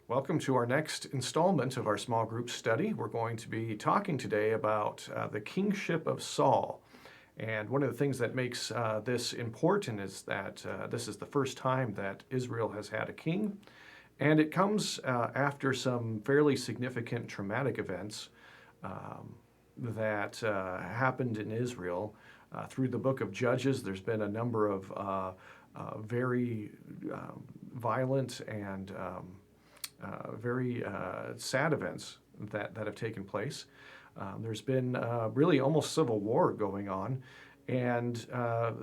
Welcome to our next installment of our small group study. We're going to be talking today about the Kingship of Saul. And one of the things that makes this important is that this is the first time that Israel has had a king. And it comes after some fairly significant traumatic events that happened in Israel. Through the book of Judges, there's been a number of very violent and very sad events that have taken place. There's been really almost civil war going on. And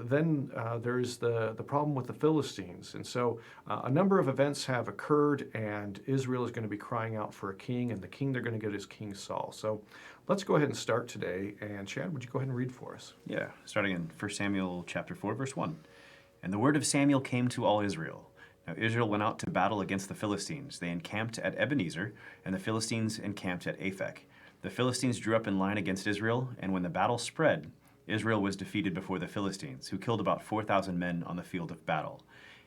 then there's the problem with the Philistines. And so a number of events have occurred, and Israel is going to be crying out for a king, and the king they're going to get is King Saul. So let's go ahead and start today. And Chad, would you go ahead and read for us? Yeah, starting in 1 Samuel chapter 4, verse 1. And the word of Samuel came to all Israel. Now Israel went out to battle against the Philistines. They encamped at Ebenezer, and the Philistines encamped at Aphek. The Philistines drew up in line against Israel, and when the battle spread, Israel was defeated before the Philistines, who killed about 4,000 men on the field of battle.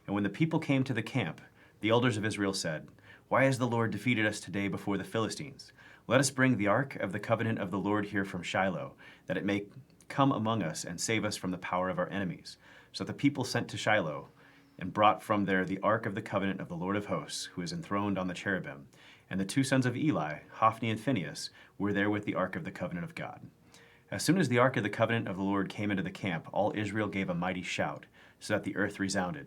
And when the people came to the camp, the elders of Israel said, Why has the Lord defeated us today before the Philistines? Let us bring the ark of the covenant of the Lord here from Shiloh, that it may come among us and save us from the power of our enemies. So the people sent to Shiloh, and brought from there the ark of the covenant of the Lord of hosts, who is enthroned on the cherubim. And the two sons of Eli, Hophni and Phinehas, were there with the ark of the covenant of God. As soon as the ark of the covenant of the Lord came into the camp, all Israel gave a mighty shout, so that the earth resounded.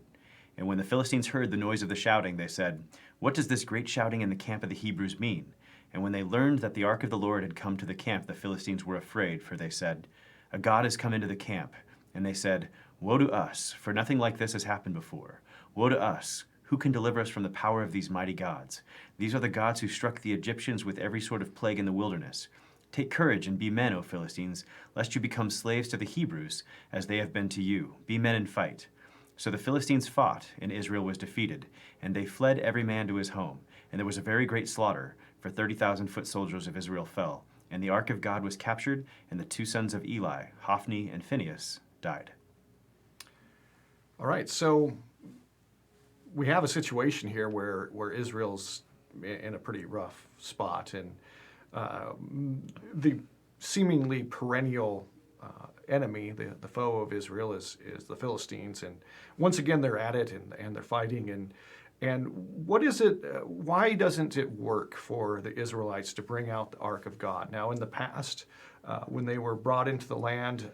And when the Philistines heard the noise of the shouting, they said, What does this great shouting in the camp of the Hebrews mean? And when they learned that the ark of the Lord had come to the camp, the Philistines were afraid, for they said, A god has come into the camp. And they said, Woe to us, for nothing like this has happened before. Woe to us! Who can deliver us from the power of these mighty gods? These are the gods who struck the Egyptians with every sort of plague in the wilderness. Take courage and be men, O Philistines, lest you become slaves to the Hebrews, as they have been to you. Be men and fight. So the Philistines fought, and Israel was defeated, and they fled every man to his home. And there was a very great slaughter, for 30,000 foot soldiers of Israel fell. And the ark of God was captured, and the two sons of Eli, Hophni and Phinehas, died. All right, so we have a situation here where Israel's in a pretty rough spot, and the seemingly perennial enemy, the foe of Israel, is the Philistines, and once again they're at it and they're fighting. And what is it? Why doesn't it work for the Israelites to bring out the ark of God? Now, in the past, when they were brought into the land.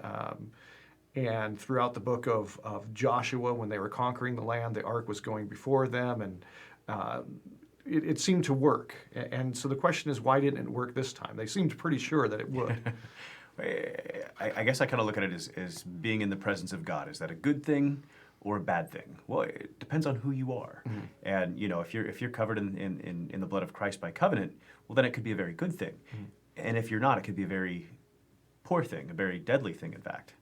And throughout the book of Joshua, when they were conquering the land, the ark was going before them, and it seemed to work. And so the question is, why didn't it work this time? They seemed pretty sure that it would. I guess I kind of look at it as being in the presence of God. Is that a good thing or a bad thing? Well, it depends on who you are. Mm-hmm. And if you're covered in the blood of Christ by covenant, well, then it could be a very good thing. Mm-hmm. And if you're not, it could be a very poor thing, a very deadly thing, in fact.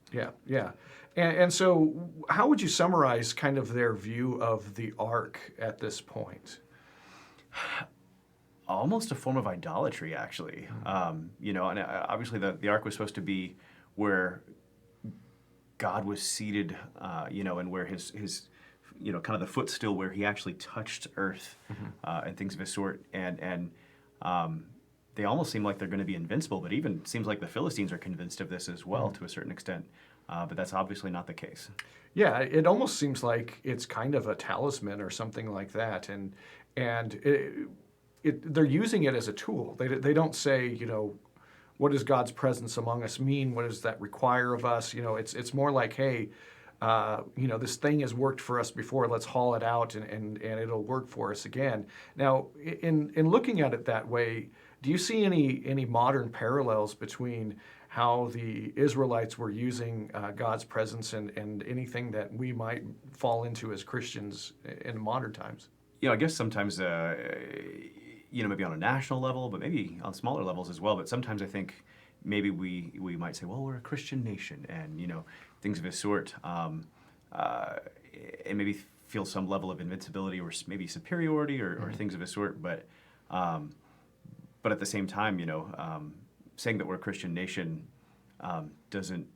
Yeah. And so how would you summarize kind of their view of the ark at this point? Almost a form of idolatry, actually. Mm-hmm. And obviously the ark was supposed to be where God was seated, and where his kind of the footstool where he actually touched earth, mm-hmm. And things of his sort. And they almost seem like they're going to be invincible, but even seems like the Philistines are convinced of this as well, mm-hmm. to a certain extent. But that's obviously not the case. Yeah, it almost seems like it's kind of a talisman or something like that, and they're using it as a tool. They don't say, what does God's presence among us mean? What does that require of us? It's more like, hey, this thing has worked for us before. Let's haul it out, and it'll work for us again. Now, in looking at it that way, do you see any modern parallels between how the Israelites were using God's presence and anything that we might fall into as Christians in modern times? I guess sometimes, maybe on a national level, but maybe on smaller levels as well. But sometimes I think maybe we might say, well, we're a Christian nation, and things of this sort, and maybe feel some level of invincibility or maybe superiority or mm-hmm. things of this sort. But at the same time, saying that we're a Christian nation doesn't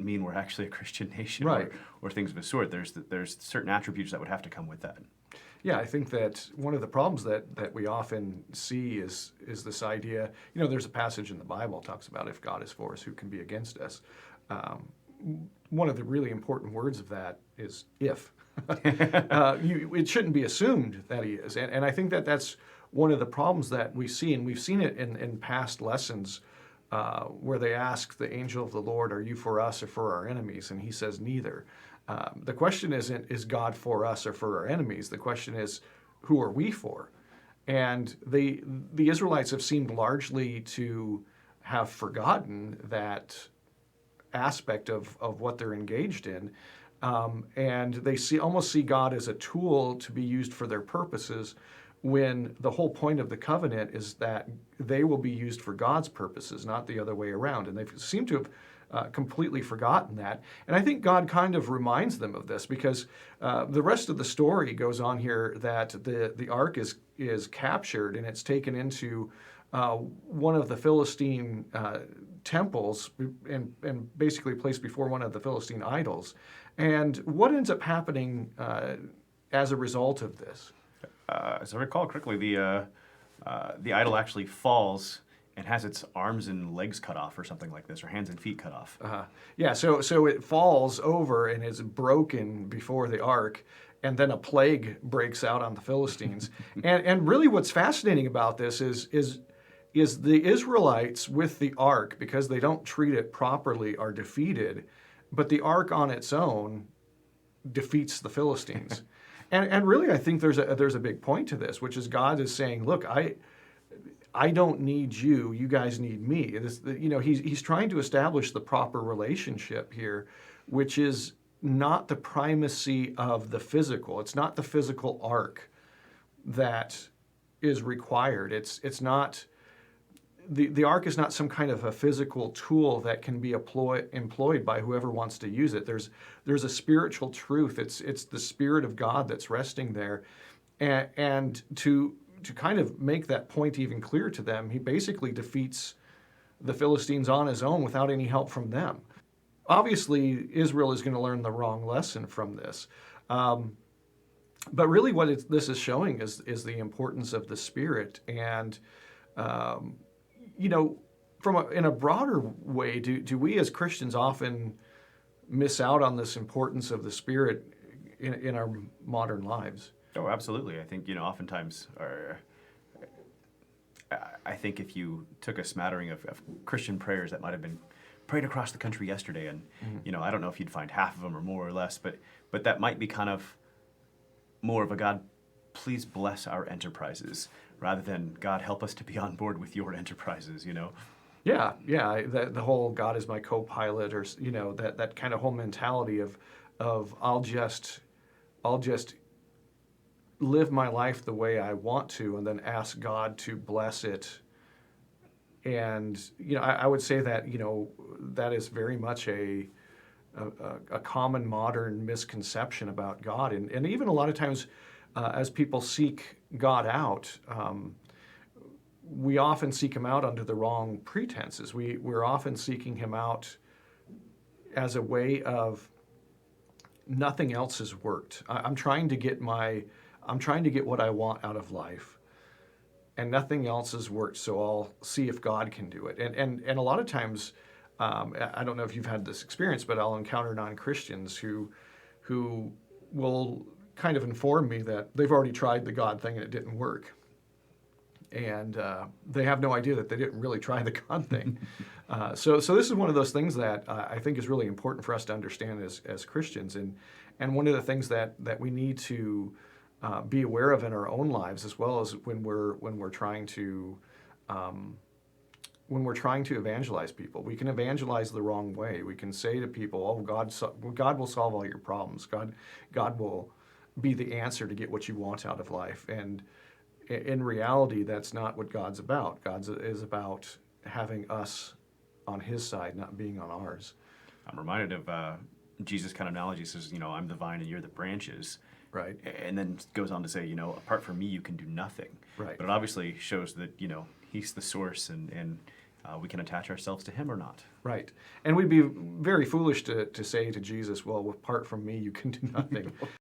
mean we're actually a Christian nation, right. or things of the sort. There's certain attributes that would have to come with that. Yeah, I think that one of the problems that we often see is this idea. There's a passage in the Bible that talks about if God is for us, who can be against us. Um, One of the really important words of that is if. It shouldn't be assumed that he is. And I think that that's one of the problems that we see, and we've seen it in past lessons where they ask the angel of the Lord, are you for us or for our enemies? And he says, neither. The question isn't, is God for us or for our enemies? The question is, who are we for? And the Israelites have seemed largely to have forgotten that aspect of what they're engaged in. And they almost see God as a tool to be used for their purposes, when the whole point of the covenant is that they will be used for God's purposes, not the other way around. And they seem to have completely forgotten that. And I think God kind of reminds them of this, because the rest of the story goes on here that the ark is captured and it's taken into one of the Philistine temples and basically placed before one of the Philistine idols. And what ends up happening as a result of this? As I recall correctly, the idol actually falls and has its arms and legs cut off or something like this, or hands and feet cut off. Yeah, so it falls over and is broken before the ark, and then a plague breaks out on the Philistines. and really what's fascinating about this is the Israelites with the ark, because they don't treat it properly, are defeated, but the ark on its own defeats the Philistines. And really, I think there's a big point to this, which is God is saying, look, I don't need you. You guys need me. He's trying to establish the proper relationship here, which is not the primacy of the physical. It's not the physical ark that is required. It's not. The ark is not some kind of a physical tool that can be employed by whoever wants to use it. There's a spiritual truth. It's the Spirit of God that's resting there, and to kind of make that point even clearer to them, he basically defeats the Philistines on his own without any help from them. Obviously, Israel is going to learn the wrong lesson from this. But really what this is showing is the importance of the Spirit. And, in a broader way, do we as Christians often miss out on this importance of the Spirit in our modern lives? Oh, absolutely. I think, oftentimes, I think if you took a smattering of Christian prayers that might have been prayed across the country yesterday, and, I don't know if you'd find half of them or more or less, but that might be kind of more of a God, please bless our enterprises, rather than God, help us to be on board with your enterprises, Yeah. The whole God is my co-pilot, or that kind of whole mentality of I'll just live my life the way I want to, and then ask God to bless it. And I would say that that is very much a common modern misconception about God, and even a lot of times as people seek God out, we often seek him out under the wrong pretenses. We're often seeking him out as a way of nothing else has worked. I'm trying to get what I want out of life, and nothing else has worked, so I'll see if God can do it. And a lot of times, I don't know if you've had this experience, but I'll encounter non-Christians who will kind of inform me that they've already tried the God thing and it didn't work. And they have no idea that they didn't really try the God thing. So this is one of those things that I think is really important for us to understand as Christians, and one of the things that we need to be aware of in our own lives, as well as when we're trying to evangelize people. We can evangelize the wrong way. We can say to people, "Oh, God will solve all your problems. God will be the answer to get what you want out of life." And in reality, that's not what God's about. God is about having us on his side, not being on ours. I'm reminded of Jesus' kind of analogy. He says, I'm the vine and you're the branches. Right. And then goes on to say, apart from me, you can do nothing. Right. But it obviously shows that, he's the source, and we can attach ourselves to him or not. Right. And we'd be very foolish to say to Jesus, well, apart from me, you can do nothing.